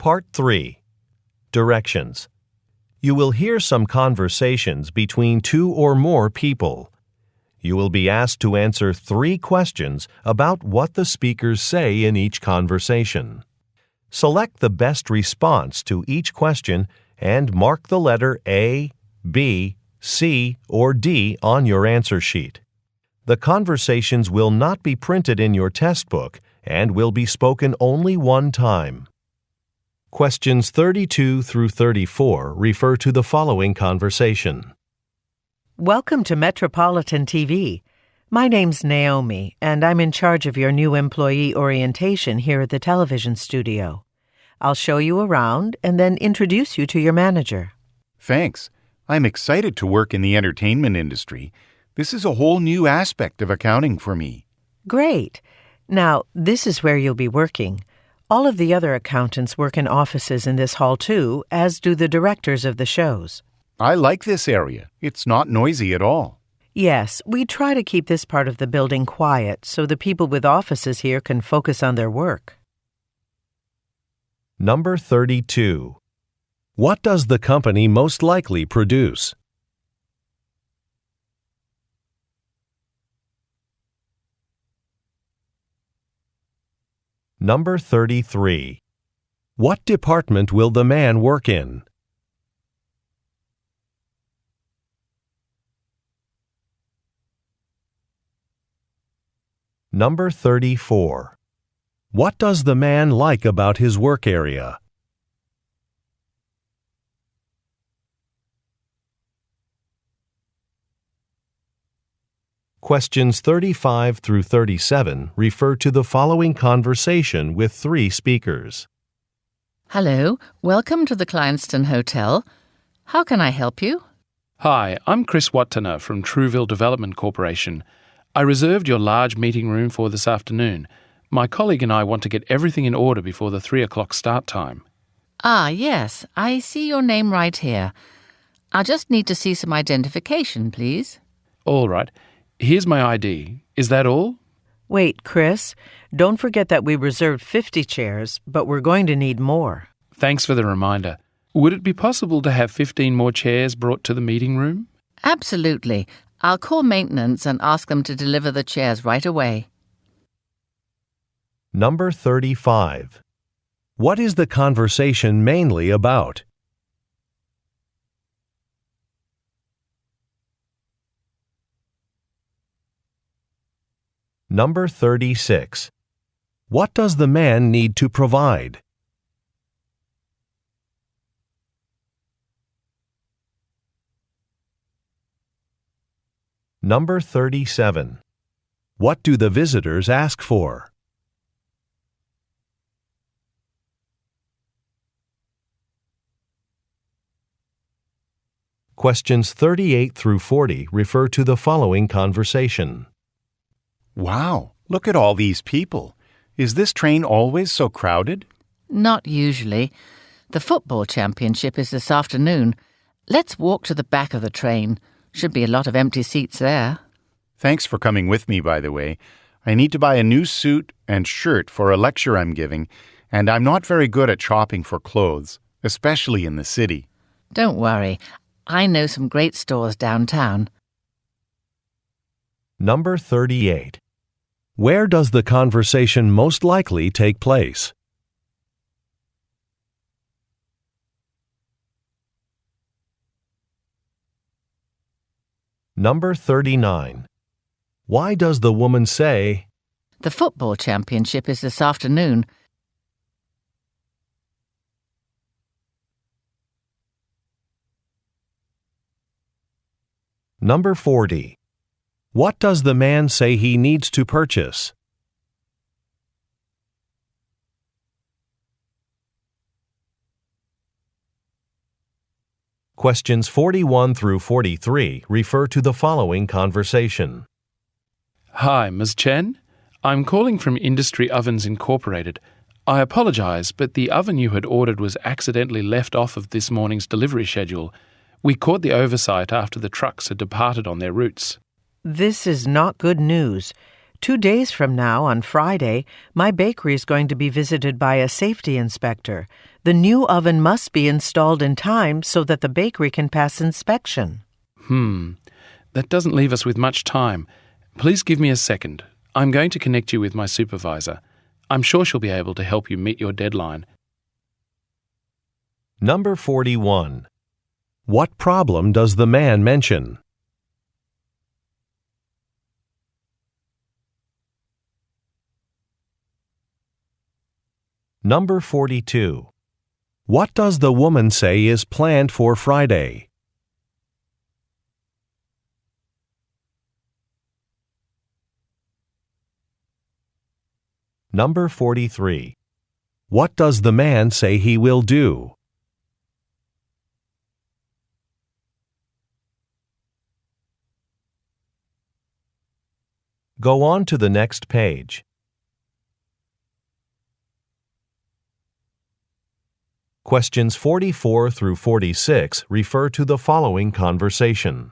Part 3. Directions. You will hear some conversations between 2 or more people. You will be asked to answer 3 questions about what the speakers say in each conversation. Select the best response to each question and mark the letter A, B, C, or D on your answer sheet. The conversations will not be printed in your test book and will be spoken only one time. Questions 32 through 34 refer to the following conversation. Welcome to Metropolitan TV. My name's Naomi, and I'm in charge of your new employee orientation here at the television studio. I'll show you around and then introduce you to your manager. Thanks. I'm excited to work in the entertainment industry. This is a whole new aspect of accounting for me. Great. Now, this is where you'll be working. All of the other accountants work in offices in this hall too, as do the directors of the shows. I like this area. It's not noisy at all. Yes, we try to keep this part of the building quiet so the people with offices here can focus on their work. Number 32. What does the company most likely produce? Number 33. What department will the man work in? Number 34. What does the man like about his work area? Questions 35 through 37 refer to the following conversation with 3 speakers. Hello, welcome to the Kleinston Hotel. How can I help you? Hi, I'm Chris Wattana from Trueville Development Corporation. I reserved your large meeting room for this afternoon. My colleague and I want to get everything in order before the 3 o'clock start time. Ah, yes, I see your name right here. I'll just need to see some identification, please. All right. Here's my ID. Is that all? Wait, Chris, don't forget that we reserved 50 chairs, but we're going to need more. Thanks for the reminder. Would it be possible to have 15 more chairs brought to the meeting room? Absolutely. I'll call maintenance and ask them to deliver the chairs right away. Number 35. What is the conversation mainly about? Number 36. What does the man need to provide? Number 37. What do the visitors ask for? Questions 38 through 40 refer to the following conversation. Wow, look at all these people. Is this train always so crowded? Not usually. The football championship is this afternoon. Let's walk to the back of the train. Should be a lot of empty seats there. Thanks for coming with me, by the way. I need to buy a new suit and shirt for a lecture I'm giving, and I'm not very good at shopping for clothes, especially in the city. Don't worry. I know some great stores downtown. Number 38. Where does the conversation most likely take place? Number 39. Why does the woman say, The football championship is this afternoon. Number 40. What does the man say he needs to purchase? Questions 41 through 43 refer to the following conversation. Hi, Ms. Chen. I'm calling from Industry Ovens Incorporated. I apologize, but the oven you had ordered was accidentally left off of this morning's delivery schedule. We caught the oversight after the trucks had departed on their routes. This is not good news. 2 days from now, on Friday, my bakery is going to be visited by a safety inspector. The new oven must be installed in time so that the bakery can pass inspection. That doesn't leave us with much time. Please give me a second. I'm going to connect you with my supervisor. I'm sure she'll be able to help you meet your deadline. Number 41. What problem does the man mention? Number 42. What does the woman say is planned for Friday? Number 43. What does the man say he will do? Go on to the next page. Questions 44 through 46 refer to the following conversation.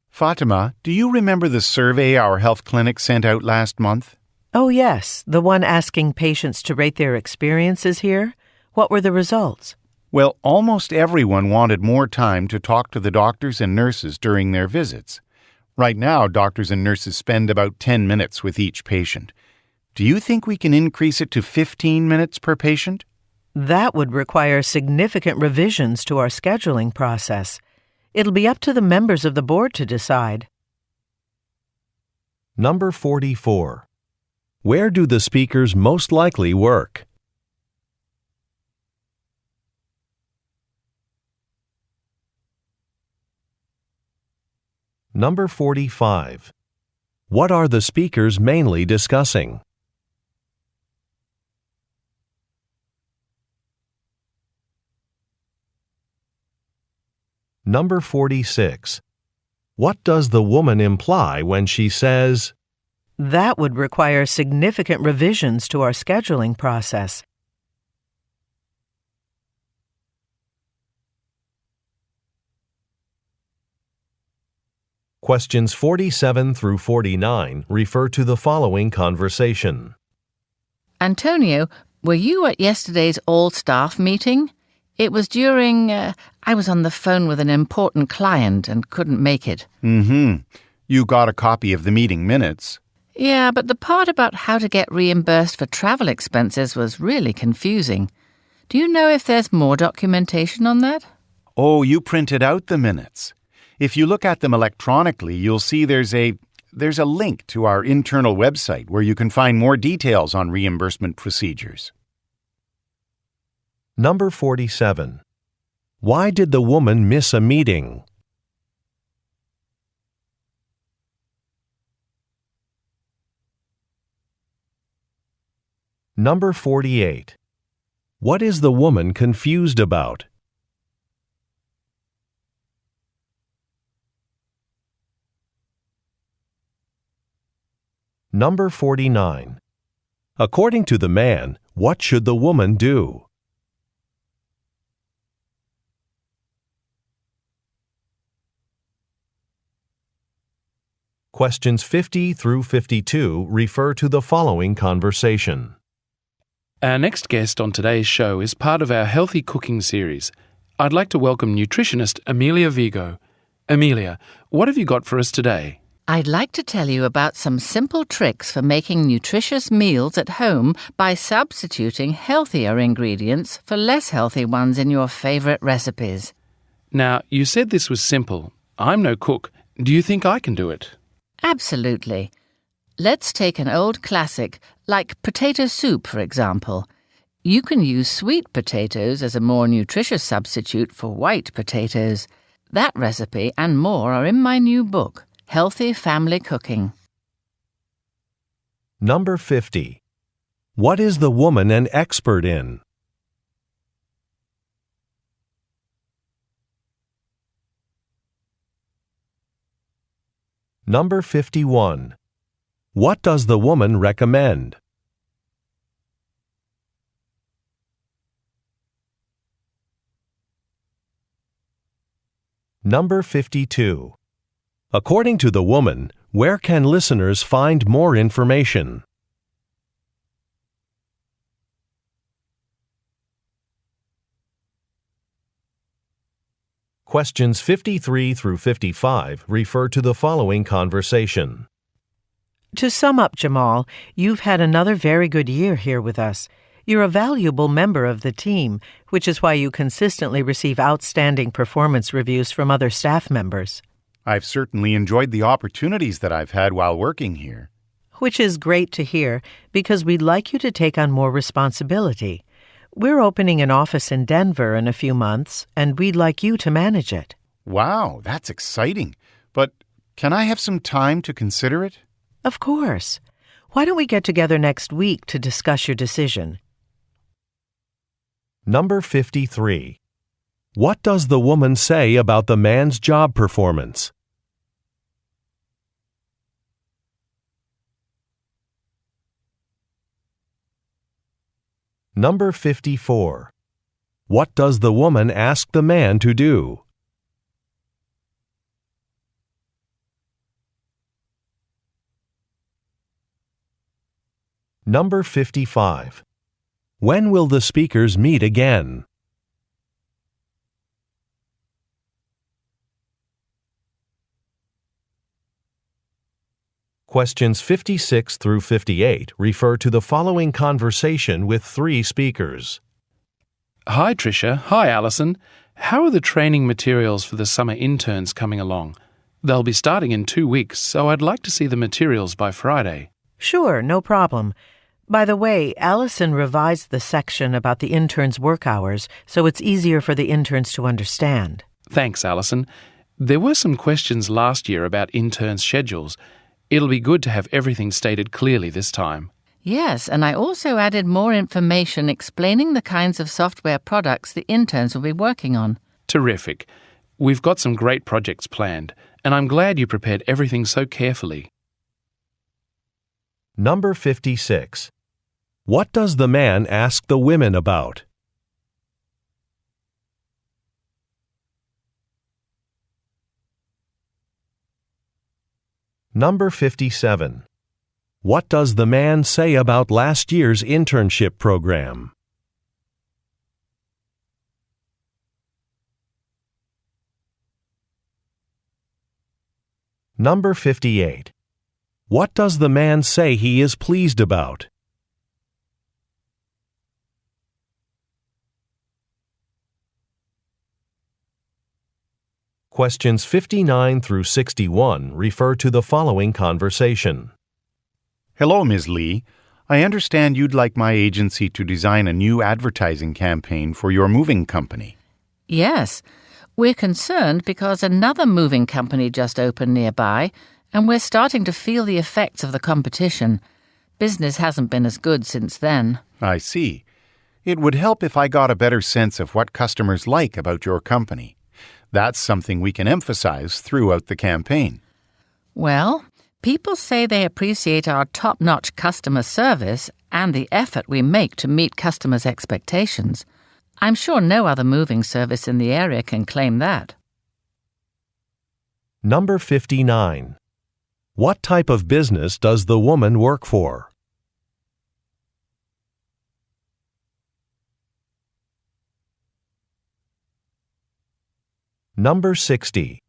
Fatima, do you remember the survey our health clinic sent out last month? Oh, yes, the one asking patients to rate their experiences here. What were the results? Well, almost everyone wanted more time to talk to the doctors and nurses during their visits. Right now, doctors and nurses spend about 10 minutes with each patient. Do you think we can increase it to 15 minutes per patient? That would require significant revisions to our scheduling process. It'll be up to the members of the board to decide. Number 44. Where do the speakers most likely work? Number 45. What are the speakers mainly discussing? Number 46. What does the woman imply when she says, That would require significant revisions to our scheduling process. Questions 47 through 49 refer to the following conversation. Antonio, were you at yesterday's all-staff meeting? It was during... I was on the phone with an important client and couldn't make it. You got a copy of the meeting minutes. Yeah, but the part about how to get reimbursed for travel expenses was really confusing. Do you know if there's more documentation on that? Oh, you printed out the minutes. If you look at them electronically, you'll see there's a link to our internal website where you can find more details on reimbursement procedures. Number 47. Why did the woman miss a meeting? Number 48. What is the woman confused about? Number 49. According to the man, what should the woman do? Questions 50 through 52 refer to the following conversation. Our next guest on today's show is part of our Healthy Cooking series. I'd like to welcome nutritionist Amelia Vigo. Amelia, what have you got for us today? I'd like to tell you about some simple tricks for making nutritious meals at home by substituting healthier ingredients for less healthy ones in your favourite recipes. Now, you said this was simple. I'm no cook. Do you think I can do it? Absolutely. Let's take an old classic, like potato soup, for example. You can use sweet potatoes as a more nutritious substitute for white potatoes. That recipe and more are in my new book, Healthy Family Cooking. Number 50. What is the woman an expert in? Number 51. What does the woman recommend? Number 52. According to the woman, Where can listeners find more information? Questions 53 through 55 refer to the following conversation. To sum up, Jamal, you've had another very good year here with us. You're a valuable member of the team, which is why you consistently receive outstanding performance reviews from other staff members. I've certainly enjoyed the opportunities that I've had while working here. Which is great to hear, because we'd like you to take on more responsibility. We're opening an office in Denver in a few months, and we'd like you to manage it. Wow, that's exciting. But can I have some time to consider it? Of course. Why don't we get together next week to discuss your decision? Number 53. What does the woman say about the man's job performance? Number 54. What does the woman ask the man to do? Number 55. When will the speakers meet again? Questions 56 through 58 refer to the following conversation with 3 speakers. Hi, Tricia. Hi, Alison. How are the training materials for the summer interns coming along? They'll be starting in 2 weeks, so I'd like to see the materials by Friday. Sure, no problem. By the way, Allison revised the section about the interns' work hours, so it's easier for the interns to understand. Thanks, Alison. There were some questions last year about interns' schedules. It'll be good to have everything stated clearly this time. Yes, and I also added more information explaining the kinds of software products the interns will be working on. Terrific. We've got some great projects planned, and I'm glad you prepared everything so carefully. Number 56. What does the man ask the women about? Number 57. What does the man say about last year's internship program? Number 58. What does the man say he is pleased about? Questions 59 through 61 refer to the following conversation. Hello, Ms. Lee. I understand you'd like my agency to design a new advertising campaign for your moving company. Yes, we're concerned because another moving company just opened nearby, and we're starting to feel the effects of the competition. Business hasn't been as good since then. I see. It would help if I got a better sense of what customers like about your company. That's something we can emphasize throughout the campaign. Well, people say they appreciate our top-notch customer service and the effort we make to meet customers' expectations. I'm sure no other moving service in the area can claim that. Number 59. What type of business does the woman work for? Number 60.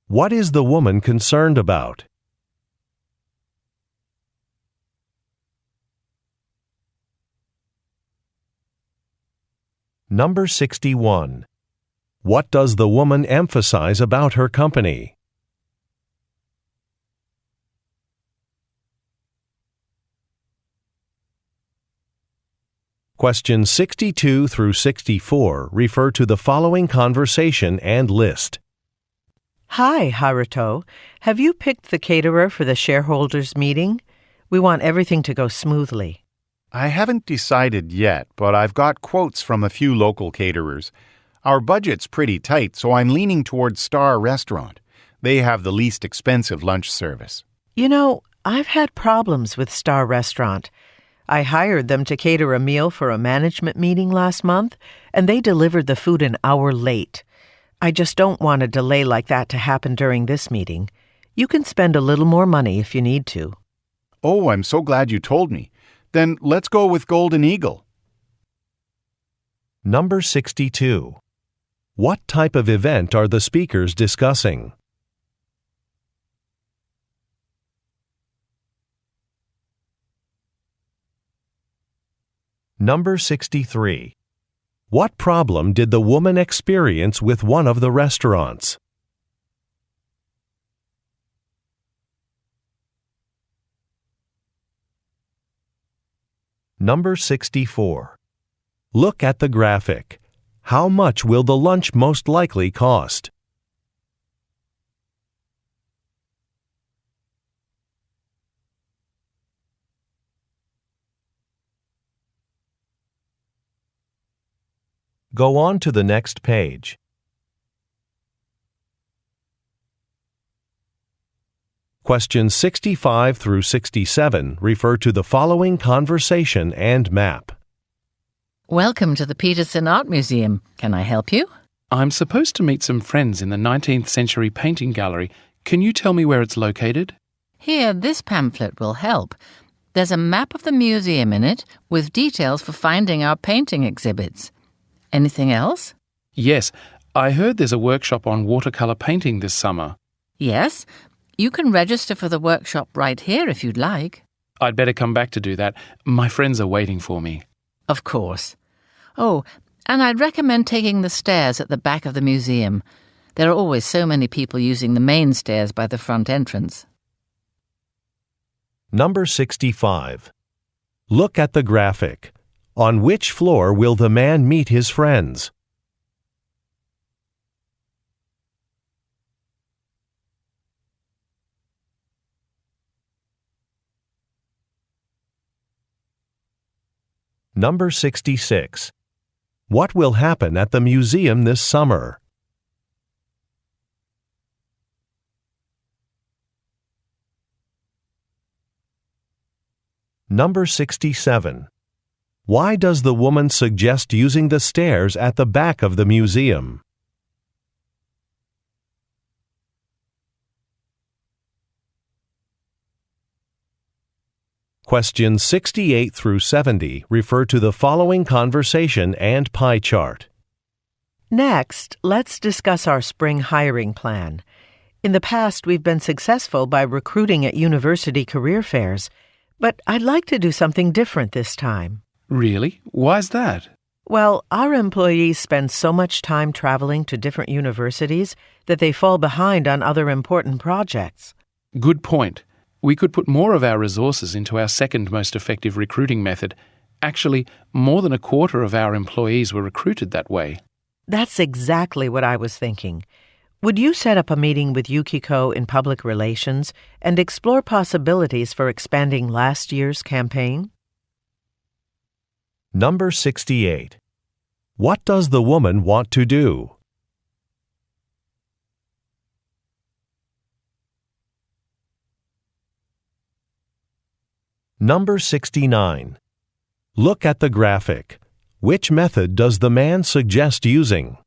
What is the woman concerned about? Number 61. What does the woman emphasize about her company? Questions 62 through 64 refer to the following conversation and list. Hi, Haruto. Have you picked the caterer for the shareholders' meeting? We want everything to go smoothly. I haven't decided yet, but I've got quotes from a few local caterers. Our budget's pretty tight, so I'm leaning towards Star Restaurant. They have the least expensive lunch service. You know, I've had problems with Star Restaurant. I hired them to cater a meal for a management meeting last month, and they delivered the food an hour late. I just don't want a delay like that to happen during this meeting. You can spend a little more money if you need to. Oh, I'm so glad you told me. Then let's go with Golden Eagle. Number 62. What type of event are the speakers discussing? Number 63. What problem did the woman experience with one of the restaurants? Number 64. Look at the graphic. How much will the lunch most likely cost? Go on to the next page. Questions 65 through 67 refer to the following conversation and map. Welcome to the Peterson Art Museum. Can I help you? I'm supposed to meet some friends in the 19th century painting gallery. Can you tell me where it's located? Here, this pamphlet will help. There's a map of the museum in it with details for finding our painting exhibits. Anything else? Yes, I heard there's a workshop on watercolour painting this summer. Yes. You can register for the workshop right here if you'd like. I'd better come back to do that. My friends are waiting for me. Of course. Oh, and I'd recommend taking the stairs at the back of the museum. There are always so many people using the main stairs by the front entrance. Number 65. Look at the graphic. On which floor will the man meet his friends? Number 66. What will happen at the museum this summer? Number 67. Why does the woman suggest using the stairs at the back of the museum? Questions 68 through 70 refer to the following conversation and pie chart. Next, let's discuss our spring hiring plan. In the past, we've been successful by recruiting at university career fairs, but I'd like to do something different this time. Really? Why's that? Well, our employees spend so much time traveling to different universities that they fall behind on other important projects. Good point. We could put more of our resources into our second most effective recruiting method. Actually, more than a quarter of our employees were recruited that way. That's exactly what I was thinking. Would you set up a meeting with Yukiko in public relations and explore possibilities for expanding last year's campaign? Number 68. What does the woman want to do? Number 69. Look at the graphic. Which method does the man suggest using?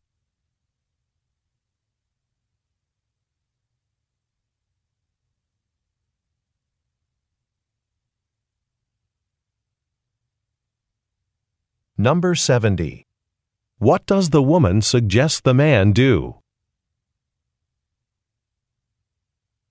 Number 70. What does the woman suggest the man do?